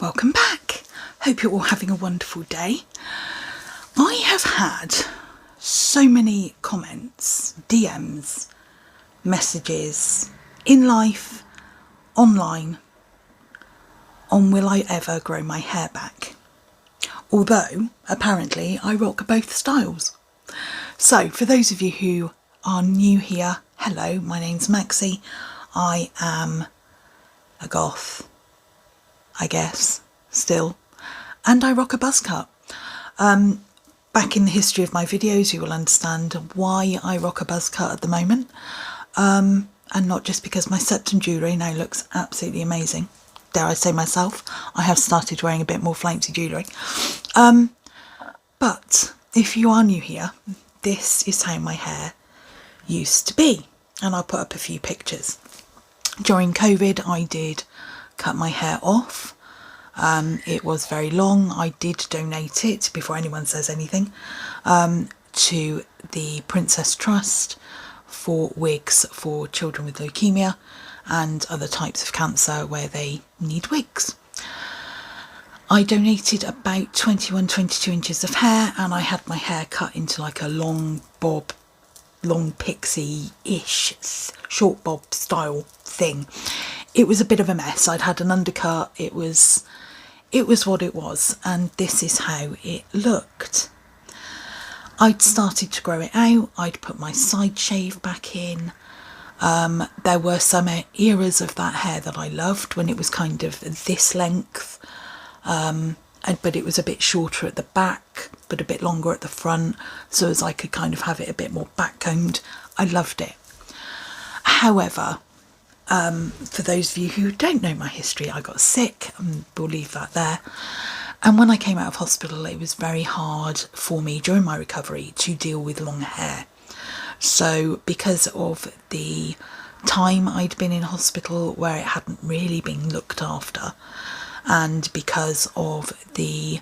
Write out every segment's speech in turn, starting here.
welcome back. Hope you're all having a wonderful day. I have had so many comments, DMs, messages, in life, online, on will I ever grow my hair back. Although, apparently, I rock both styles. So, for those of you who are new here, hello, my name's Maxie. I am a goth, I guess, still, and I rock a buzz cut. Back in the history of my videos you will understand why I rock a buzz cut at the moment, and not just because my septum jewellery now looks absolutely amazing. Dare I say myself, I have started wearing a bit more flamesy jewellery. But if you are new here, this is how my hair used to be, and I'll put up a few pictures. During COVID I did cut my hair off. It was very long. I did donate it, before anyone says anything, to the Princess Trust for wigs for children with leukemia and other types of cancer where they need wigs. I donated about 21-22 inches of hair, and I had my hair cut into like a long bob, long pixie-ish short bob style thing. It was a bit of a mess. I'd had an undercut. It was what it was, and this is how it looked. I'd started to grow it out. I'd put my side shave back in. There were some eras of that hair that I loved when it was kind of this length, but it was a bit shorter at the back but a bit longer at the front, so as I could kind of have it a bit more backcombed. I loved it. However, for those of you who don't know my history, I got sick, and we'll leave that there. And when I came out of hospital, it was very hard for me during my recovery to deal with long hair. So because of the time I'd been in hospital where it hadn't really been looked after, and because of the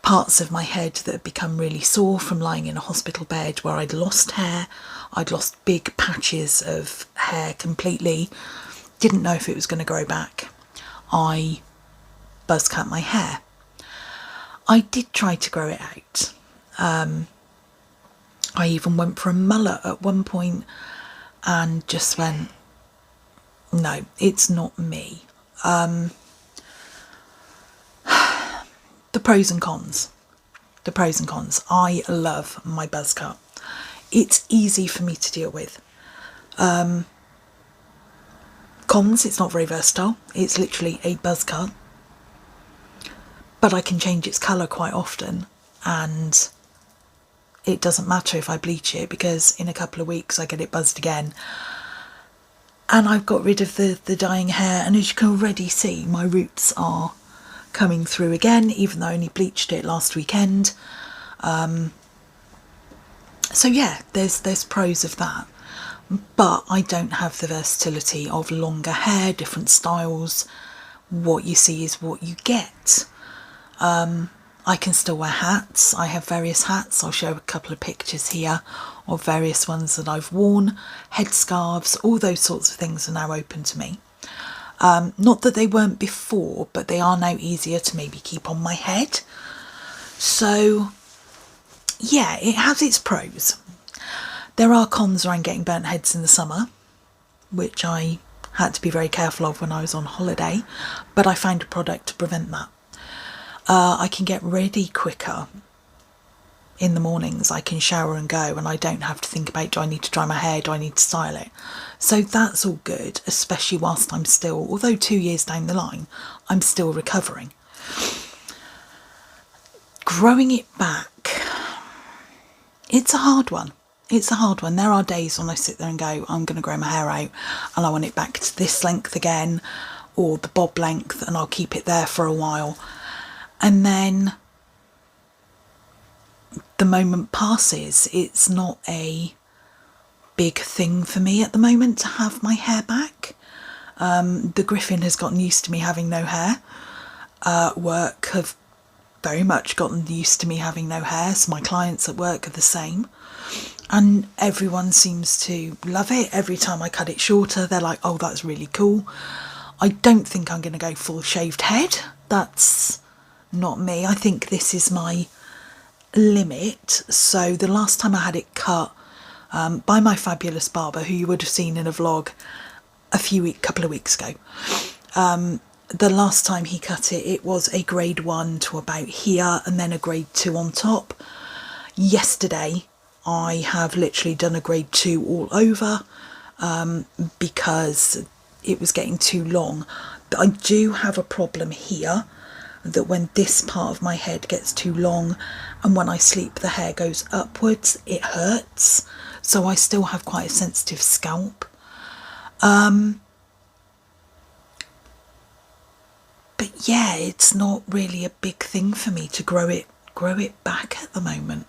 parts of my head that had become really sore from lying in a hospital bed where I'd lost hair, I'd lost big patches of hair completely, didn't know if it was going to grow back, I buzz cut my hair. I did try to grow it out. I even went for a mullet at one point and just went, no, it's not me. The pros and cons. The pros and cons. I love my buzz cut. It's easy for me to deal with. Cons, it's not very versatile. It's literally a buzz cut. But I can change its colour quite often, and it doesn't matter if I bleach it, because in a couple of weeks I get it buzzed again. And I've got rid of the dying hair, and as you can already see, my roots are coming through again, even though I only bleached it last weekend. So yeah, there's pros of that, but I don't have the versatility of longer hair, different styles. What you see is what you get. I can still wear hats. I have various hats. I'll show a couple of pictures here of various ones that I've worn. Headscarves, all those sorts of things are now open to me. Not that they weren't before, but they are now easier to maybe keep on my head. So yeah, it has its pros. There are cons around getting burnt heads in the summer, which I had to be very careful of when I was on holiday, but I found a product to prevent that. I can get ready quicker in the mornings. I can shower and go, and I don't have to think about, do I need to dry my hair, do I need to style it? So that's all good, especially whilst I'm still, although 2 years down the line, I'm still recovering. Growing it back, it's a hard one. It's a hard one. There are days when I sit there and go, I'm going to grow my hair out and I want it back to this length again, or the bob length, and I'll keep it there for a while. And then the moment passes. It's not a big thing for me at the moment to have my hair back. The Griffin has gotten used to me having no hair. Work have very much gotten used to me having no hair, so my clients at work are the same. And everyone seems to love it. Every time I cut it shorter, they're like, oh, that's really cool. I don't think I'm going to go full shaved head. that's not me. I think this is my limit. So the last time I had it cut by my fabulous barber, who you would have seen in a vlog couple of weeks ago, the last time he cut it, it was a grade 1 to about here and then a grade 2 on top. Yesterday I have literally done a grade 2 all over because it was getting too long. But I do have a problem here, that when this part of my head gets too long and when I sleep the hair goes upwards, it hurts. So I still have quite a sensitive scalp. But yeah, it's not really a big thing for me to grow it back at the moment.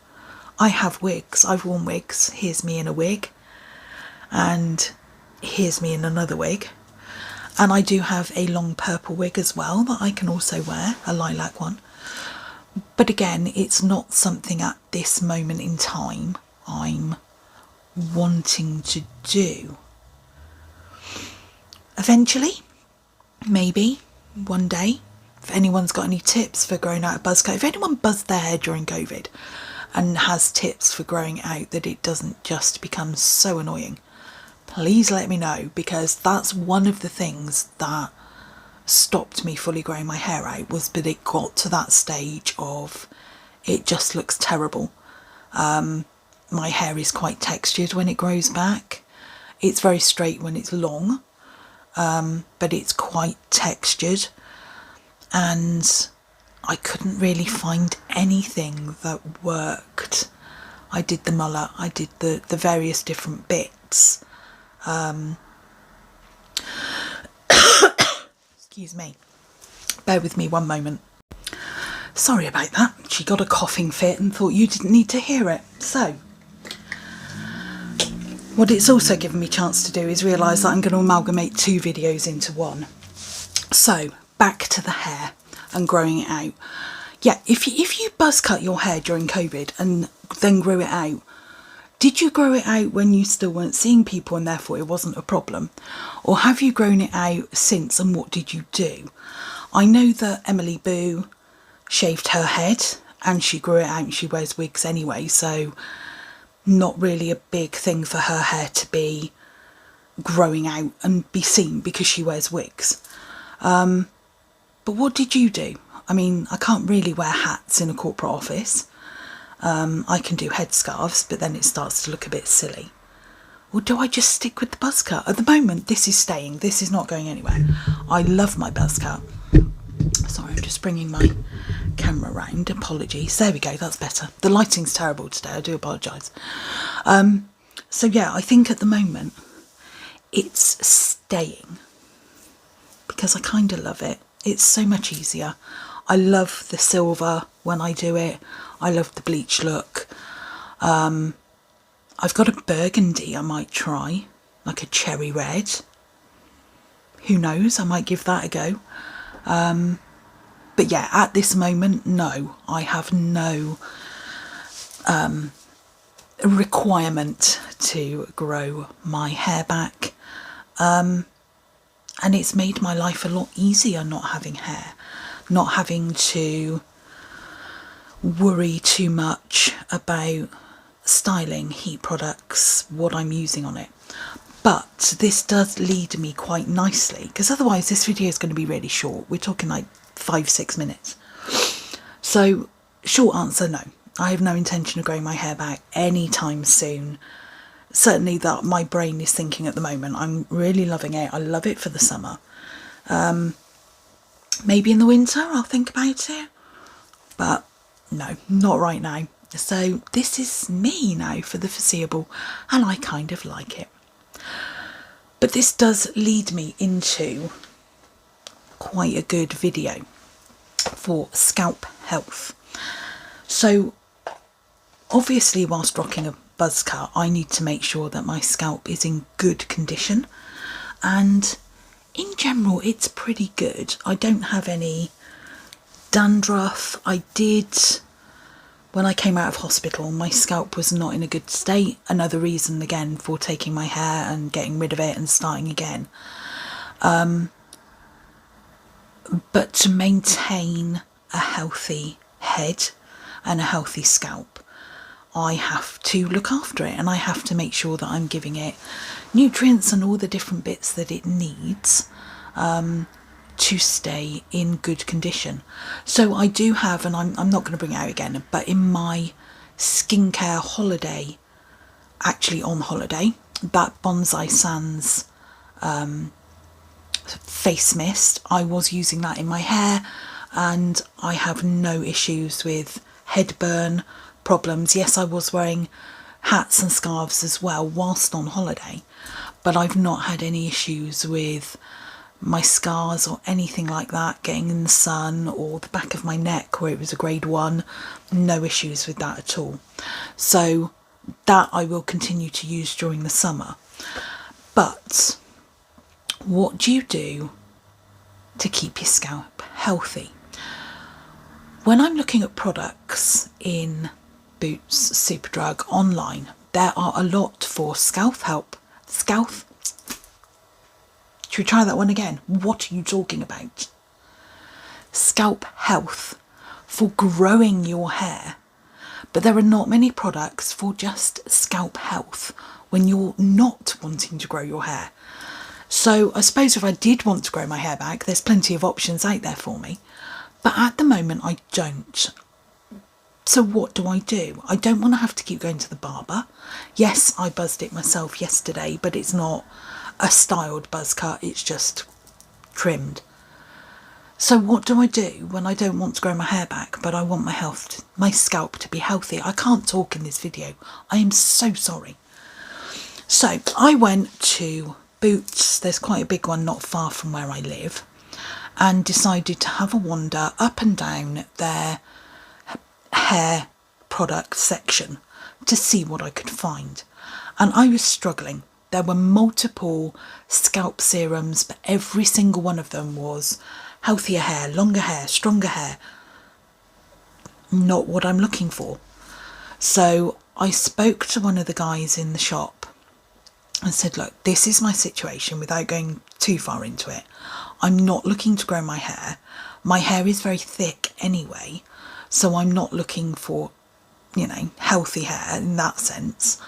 I have wigs. I've worn wigs. Here's me in a wig, and here's me in another wig. And I do have a long purple wig as well that I can also wear, a lilac one. But again, it's not something at this moment in time I'm wanting to do. Eventually, maybe one day, if anyone's got any tips for growing out a buzz cut, if anyone buzzed their hair during COVID and has tips for growing out that it doesn't just become so annoying, please let me know, because that's one of the things that stopped me fully growing my hair out, was that it got to that stage of it just looks terrible. My hair is quite textured when it grows back. It's very straight when it's long, but it's quite textured, and I couldn't really find anything that worked. I did the mullet, I did the various different bits. Excuse me, bear with me one moment. Sorry about that. She got a coughing fit and thought you didn't need to hear it. So what it's also given me a chance to do is realise that I'm going to amalgamate 2 videos into one. So back to the hair and growing it out. Yeah, if you buzz cut your hair during COVID and then grew it out, did you grow it out when you still weren't seeing people and therefore it wasn't a problem? Or have you grown it out since, and what did you do? I know that Emily Boo shaved her head and she grew it out, and she wears wigs anyway, so not really a big thing for her hair to be growing out and be seen because she wears wigs. But what did you do? I mean, I can't really wear hats in a corporate office. I can do headscarves, but then it starts to look a bit silly. Or do I just stick with the buzz cut? At the moment, this is staying. This is not going anywhere. I love my buzz cut. Sorry, I'm just bringing my camera round. Apologies. There we go. That's better. The lighting's terrible today. I do apologise. So yeah, I think at the moment it's staying because I kind of love it. It's so much easier. I love the silver when I do it. I love the bleach look. I've got a burgundy I might try, like a cherry red. Who knows, I might give that a go. But yeah, at this moment, no, I have no requirement to grow my hair back. And it's made my life a lot easier not having hair, not having to worry too much about styling, heat products, what I'm using on it. But this does lead me quite nicely, because otherwise this video is going to be really short. We're talking like 5-6 minutes. So short answer, no, I have no intention of growing my hair back anytime soon. Certainly that my brain is thinking at the moment. I'm really loving it. I love it for the summer. Maybe in the winter I'll think about it, but no, not right now. So this is me now for the foreseeable, and I kind of like it. But this does lead me into quite a good video for scalp health. So obviously, whilst rocking a buzz cut, I need to make sure that my scalp is in good condition, and in general it's pretty good. I don't have any dandruff. I did, when I came out of hospital, my scalp was not in a good state. Another reason again for taking my hair and getting rid of it and starting again. But to maintain a healthy head and a healthy scalp, I have to look after it, and I have to make sure that I'm giving it nutrients and all the different bits that it needs to stay in good condition. So I do have, and I'm not going to bring it out again, but in my skincare holiday, actually on holiday, that Bonsai Sands face mist, I was using that in my hair, and I have no issues with headburn problems. Yes, I was wearing hats and scarves as well whilst on holiday, but I've not had any issues with my scars or anything like that getting in the sun, or the back of my neck where it was a grade 1. No issues with that at all. So that I will continue to use during the summer. But what do you do to keep your scalp healthy? When I'm looking at products in Boots, Superdrug, online, there are a lot for scalp help. Should we try that one again? What are you talking about? Scalp health, for growing your hair. But there are not many products for just scalp health when you're not wanting to grow your hair. So I suppose if I did want to grow my hair back, there's plenty of options out there for me. But at the moment I don't. So what do? I don't want to have to keep going to the barber. Yes, I buzzed it myself yesterday, but it's not a styled buzz cut, it's just trimmed. So what do I do when I don't want to grow my hair back, but I want my scalp to be healthy? I can't talk in this video. I am so sorry. So I went to Boots, there's quite a big one not far from where I live, and decided to have a wander up and down their hair product section to see what I could find. And I was struggling. There were multiple scalp serums, but every single one of them was healthier hair, longer hair, stronger hair. Not what I'm looking for. So I spoke to one of the guys in the shop and said, look, this is my situation, without going too far into it. I'm not looking to grow my hair. My hair is very thick anyway, so I'm not looking for, healthy hair in that sense.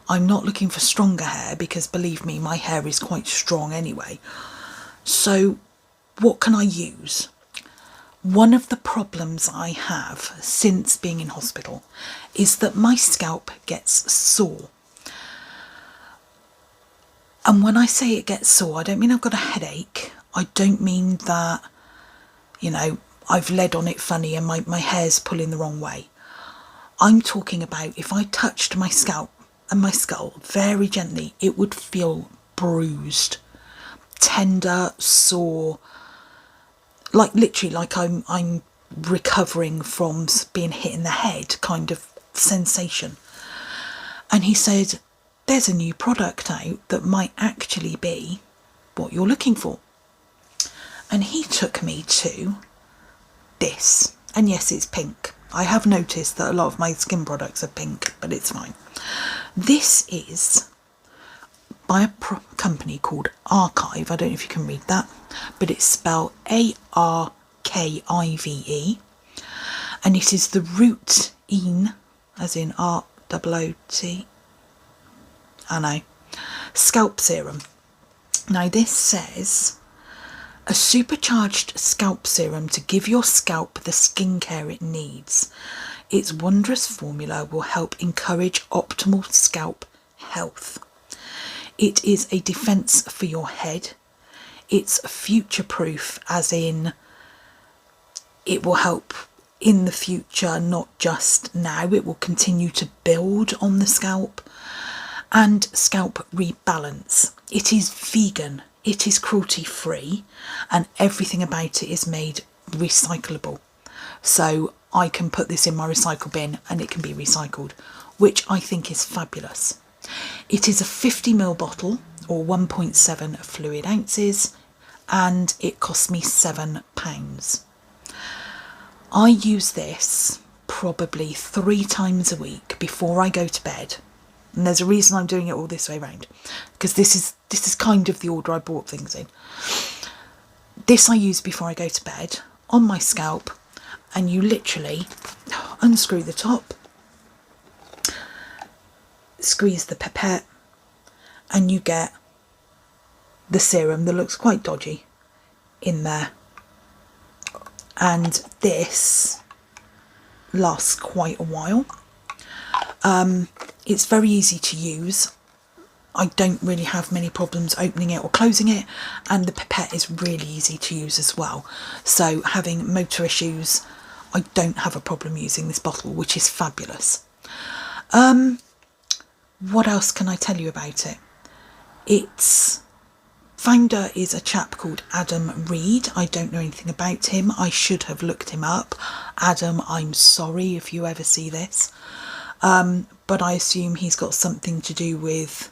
I'm not looking for stronger hair because, believe me, my hair is quite strong anyway. So what can I use? One of the problems I have since being in hospital is that my scalp gets sore. And when I say it gets sore, I don't mean I've got a headache. I don't mean that, I've led on it funny and my hair's pulling the wrong way. I'm talking about if I touched my scalp and my skull very gently, it would feel bruised, tender, sore, like literally like I'm recovering from being hit in the head kind of sensation. And he said, there's a new product out that might actually be what you're looking for. And he took me to this, and yes, it's pink. I have noticed that a lot of my skin products are pink, but it's fine. This is by a company called Archive. I don't know if you can read that, but it's spelled Arkive, and it is the Root-Ine, as in R-O-O-T, I know, scalp serum. Now this says, a supercharged scalp serum to give your scalp the skincare it needs. Its wondrous formula will help encourage optimal scalp health. It is a defense for your head. It's future-proof, as in it will help in the future, not just now. It will continue to build on the scalp. And scalp rebalance. It is vegan, it is cruelty-free, and everything about it is made recyclable. So I can put this in my recycle bin and it can be recycled, which I think is fabulous. It is a 50ml bottle, or 1.7 fluid ounces, and it cost me £7. I use this probably 3 times a week before I go to bed. And there's a reason I'm doing it all this way around, because this is kind of the order I bought things in. This I use before I go to bed on my scalp, and you literally unscrew the top, squeeze the pipette, and you get the serum that looks quite dodgy in there. And this lasts quite a while. It's very easy to use. I don't really have many problems opening it or closing it, and the pipette is really easy to use as well. So having motor issues, I don't have a problem using this bottle, which is fabulous. What else can I tell you about it? Its founder is a chap called Adam Reed. I don't know anything about him. I should have looked him up. Adam, I'm sorry if you ever see this. But I assume he's got something to do with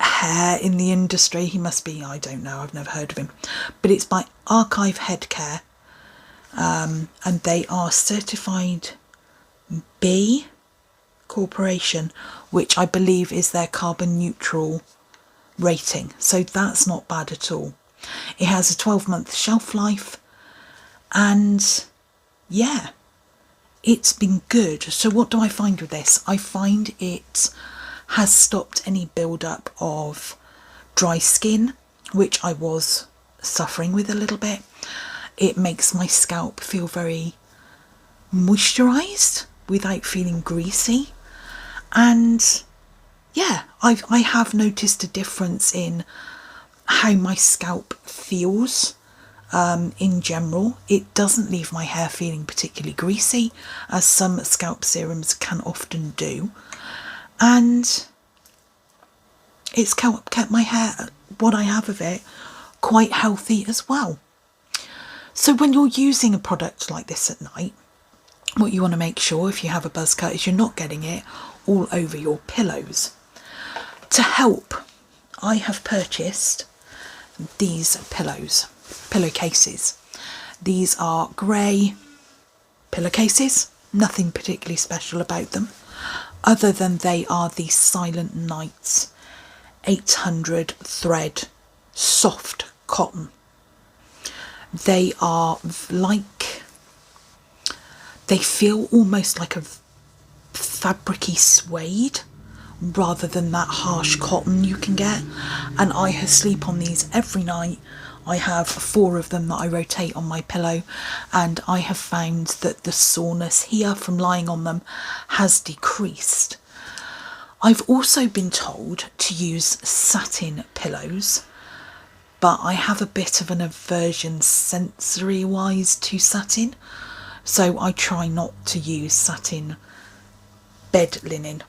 hair in the industry. He must be, I don't know, I've never heard of him. But it's by Archive Head Care. And they are certified B Corporation, which I believe is their carbon neutral rating. So that's not bad at all. It has a 12-month shelf life, and yeah, it's been good. So what do I find with this? I find it has stopped any build-up of dry skin, which I was suffering with a little bit. It makes my scalp feel very moisturised without feeling greasy. And yeah, I have noticed a difference in how my scalp feels in general. It doesn't leave my hair feeling particularly greasy, as some scalp serums can often do. And it's kept my hair, what I have of it, quite healthy as well. So when you're using a product like this at night, what you want to make sure, if you have a buzz cut, is you're not getting it all over your pillows. To help, I have purchased these pillowcases. These are grey pillowcases, nothing particularly special about them, other than they are the Silent Nights 800 thread soft cotton. They are like, they feel almost like a fabricy suede rather than that harsh cotton you can get, and I sleep on these every night. I have 4 of them that I rotate on my pillow, and I have found that the soreness here from lying on them has decreased. I've also been told to use satin pillows, but I have a bit of an aversion sensory wise to satin, so I try not to use satin bed linen.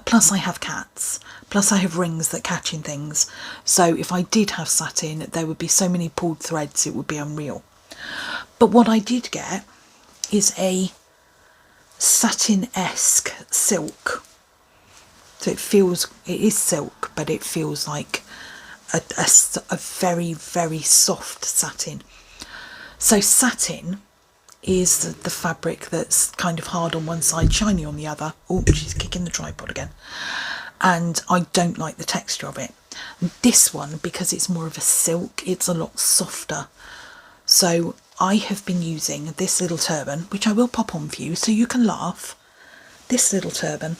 Plus I have cats, plus I have rings that catch in things, so if I did have satin, there would be so many pulled threads it would be unreal. But what I did get is a satin-esque silk. So it is silk, but it feels like a very, very soft satin. So satin is the fabric that's kind of hard on one side, shiny on the other. Oh, she's kicking the tripod again. And I don't like the texture of it. This one, because it's more of a silk, it's a lot softer. So I have been using this little turban, which I will pop on for you so you can laugh. This little turban,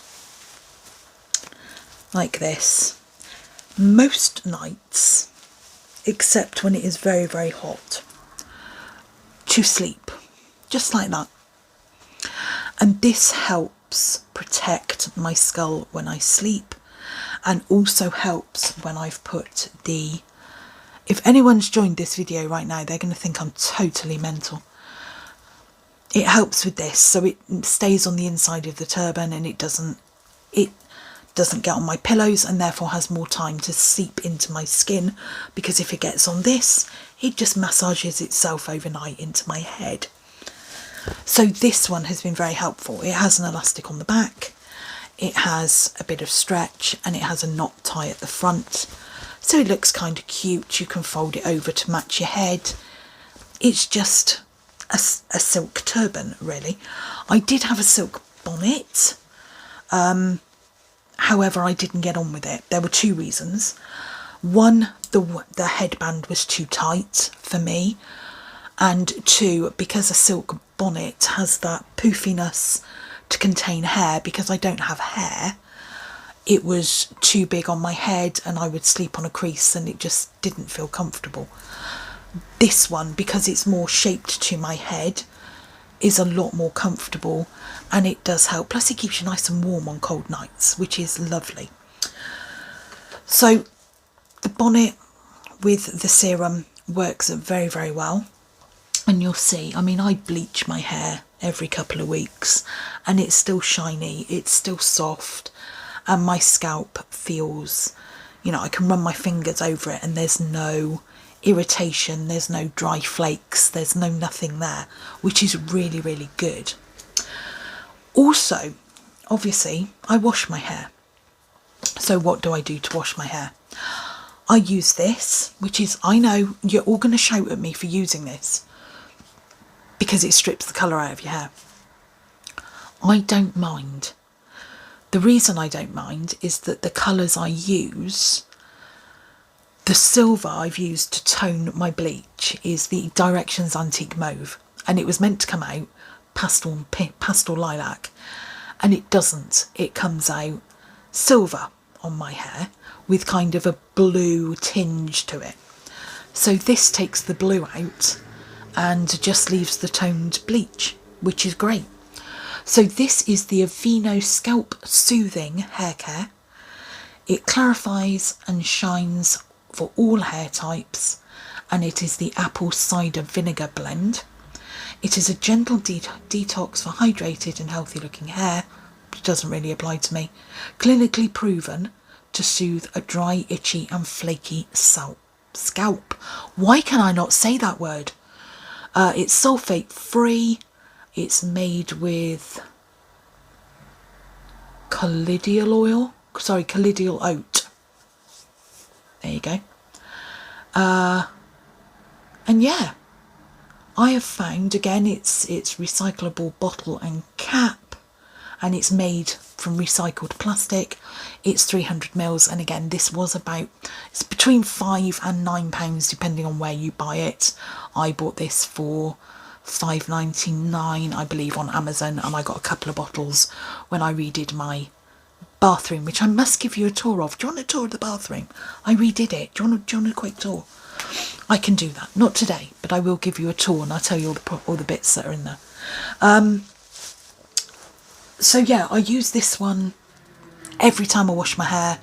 like this, most nights, except when it is very, very hot, to sleep. Just like that. And this helps protect my skull when I sleep, and also helps when I've put the... If anyone's joined this video right now, they're going to think I'm totally mental. It helps with this, so it stays on the inside of the turban and it doesn't get on my pillows, and therefore has more time to seep into my skin, because if it gets on this, it just massages itself overnight into my head. So this one has been very helpful. It has an elastic on the back, it has a bit of stretch, and it has a knot tie at the front. So it looks kind of cute. You can fold it over to match your head. It's just a silk turban, really. I did have a silk bonnet. However, I didn't get on with it. There were 2 reasons. One, the headband was too tight for me, and two, because a silk bonnet has that poofiness to contain hair, because I don't have hair, it was too big on my head and I would sleep on a crease and it just didn't feel comfortable. This one, because it's more shaped to my head, is a lot more comfortable, and it does help. Plus it keeps you nice and warm on cold nights, which is lovely. So the bonnet with the serum works very, very well. And you'll see, I mean, I bleach my hair every couple of weeks and it's still shiny, it's still soft, and my scalp feels, you know, I can run my fingers over it and there's no irritation, there's no dry flakes, there's no nothing there, which is really, really good. Also, obviously, I wash my hair. So what do I do to wash my hair? I use this, which is, I know you're all going to shout at me for using this, because it strips the colour out of your hair. I don't mind. The reason I don't mind is that the colours I use, the silver I've used to tone my bleach is the Directions Antique Mauve, and it was meant to come out pastel lilac, and it doesn't. It comes out silver on my hair with kind of a blue tinge to it. So this takes the blue out and just leaves the toned bleach, which is great. So this is the Aveeno Scalp Soothing Hair Care. It clarifies and shines for all hair types, and it is the apple cider vinegar blend. It is a gentle detox for hydrated and healthy looking hair, which doesn't really apply to me. Clinically proven to soothe a dry, itchy and flaky scalp. Why can I not say that word? It's sulfate free. It's made with colloidal oat. There you go. And yeah, I have found, again, it's recyclable bottle and cap, and it's made from recycled plastic. It's 300 mils, and again, this was it's between £5 and £9 depending on where you buy it. I bought this for £5.99, I believe, on Amazon, and I got a couple of bottles when I redid my bathroom, which I must give you a tour of. Do you want a tour of the bathroom? I redid it. Do you want a quick tour? I can do that. Not today, but I will give you a tour and I'll tell you all the bits that are in there. So yeah, I use this one every time I wash my hair.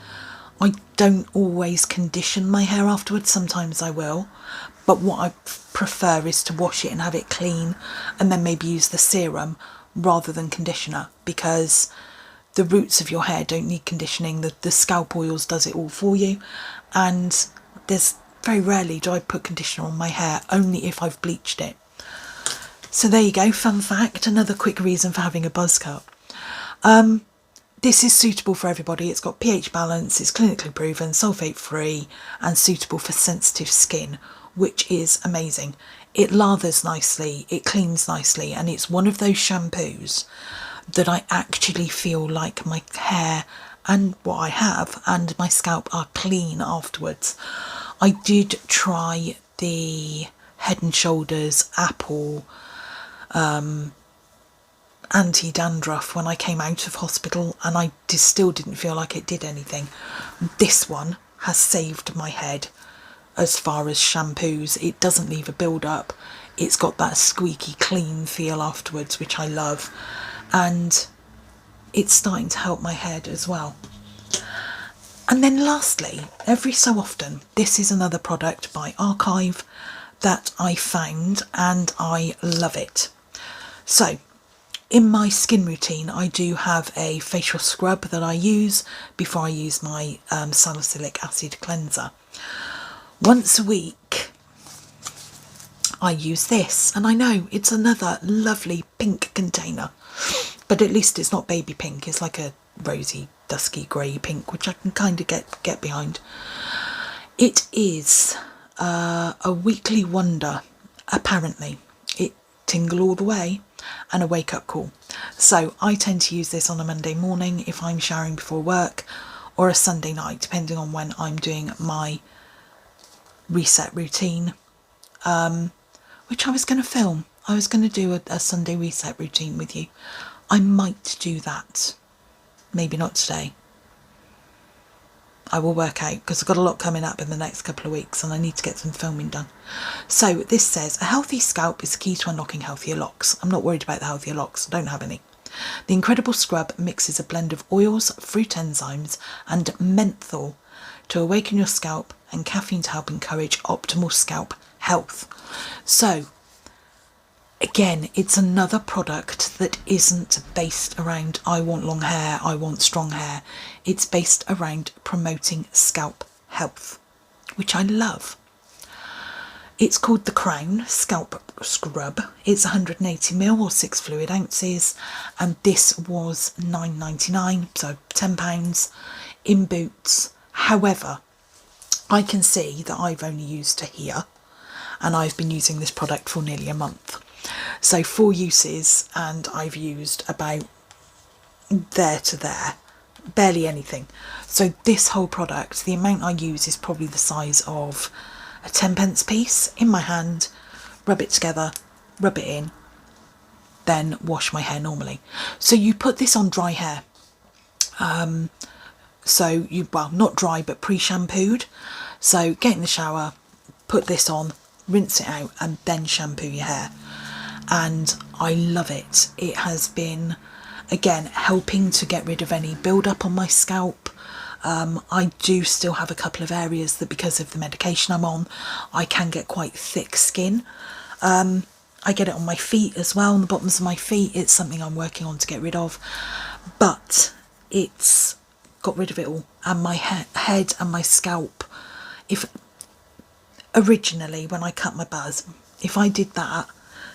I don't always condition my hair afterwards. Sometimes I will, but what I prefer is to wash it and have it clean, and then maybe use the serum rather than conditioner, because the roots of your hair don't need conditioning. The scalp oils does it all for you, and there's very rarely do I put conditioner on my hair, only if I've bleached it. So there you go, fun fact, another quick reason for having a buzz cut. This is suitable for everybody. It's got pH balance, it's clinically proven, sulfate free, and suitable for sensitive skin, which is amazing. It lathers nicely, it cleans nicely, and it's one of those shampoos that I actually feel like my hair and what I have and my scalp are clean afterwards. I did try the Head and Shoulders Apple anti-dandruff when I came out of hospital, and I still didn't feel like it did anything. This one has saved my head as far as shampoos. It doesn't leave a build-up. It's got that squeaky clean feel afterwards, which I love, and it's starting to help my head as well. And then lastly, every so often, this is another product by Archive that I found and I love it. So in my skin routine, I do have a facial scrub that I use before I use my salicylic acid cleanser. Once a week, I use this, and I know it's another lovely pink container, but at least it's not baby pink. It's like a rosy, dusky grey pink, which I can kind of get behind. It is a weekly wonder, apparently. It tingle all the way and a wake up call. So I tend to use this on a Monday morning if I'm showering before work, or a Sunday night, depending on when I'm doing my reset routine, which I was going to film. I was going to do a Sunday reset routine with you. I might do that. Maybe not today. I will work out, because I've got a lot coming up in the next couple of weeks and I need to get some filming done. So this says, a healthy scalp is the key to unlocking healthier locks. I'm not worried about the healthier locks. I don't have any. The incredible scrub mixes a blend of oils, fruit enzymes and menthol to awaken your scalp, and caffeine to help encourage optimal scalp health. So again, it's another product that isn't based around I want long hair, I want strong hair. It's based around promoting scalp health, which I love. It's called the Crown Scalp Scrub. It's 180ml or 6 fluid ounces, and this was £9.99, so £10 in Boots. However, I can see that I've only used to here, and I've been using this product for nearly a month. So 4 uses, and I've used about there to there, barely anything. So this whole product, the amount I use is probably the size of a 10p piece in my hand, rub it together, rub it in, then wash my hair normally. So you put this on dry hair. So you, well, not dry, but pre-shampooed. So get in the shower, put this on, rinse it out, and then shampoo your hair. And I love it. It has been, again, helping to get rid of any build-up on my scalp. I do still have a couple of areas that, because of the medication I'm on, I can get quite thick skin. I get it on my feet as well, on the bottoms of my feet. It's something I'm working on to get rid of, but it's got rid of it all. And my head and my scalp, if originally when I cut my buzz, if I did that,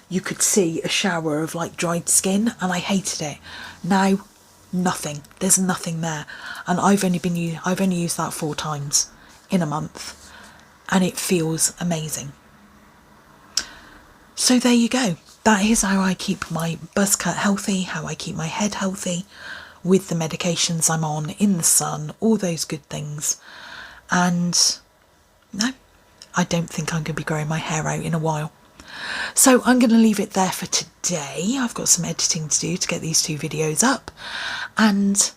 you could see a shower of like dried skin, and I hated it. Now, nothing. There's nothing there, and I've only used that 4 times in a month, and it feels amazing. So there you go. That is how I keep my buzz cut healthy, how I keep my head healthy with the medications I'm on, in the sun, all those good things. And no, I don't think I'm going to be growing my hair out in a while. So I'm going to leave it there for today. I've got some editing to do to get these 2 videos up. And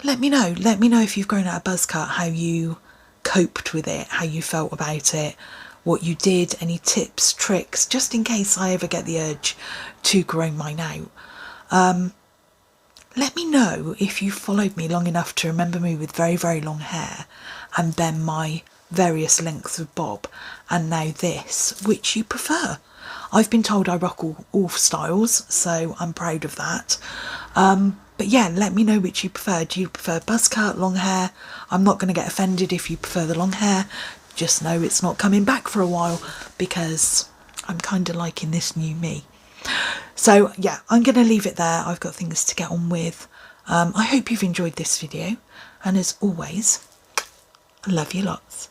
let me know if you've grown out a buzz cut, how you coped with it, how you felt about it, what you did, any tips, tricks, just in case I ever get the urge to grow mine out. Let me know if you followed me long enough to remember me with very, very long hair, and then my various lengths of bob, and now this, which you prefer. I've been told I rock all styles, so I'm proud of that. But yeah, let me know which you prefer. Do you prefer buzz cut, long hair? I'm not going to get offended if you prefer the long hair. Just know it's not coming back for a while, because I'm kind of liking this new me. So yeah, I'm going to leave it there. I've got things to get on with. I hope you've enjoyed this video, and as always, I love you lots.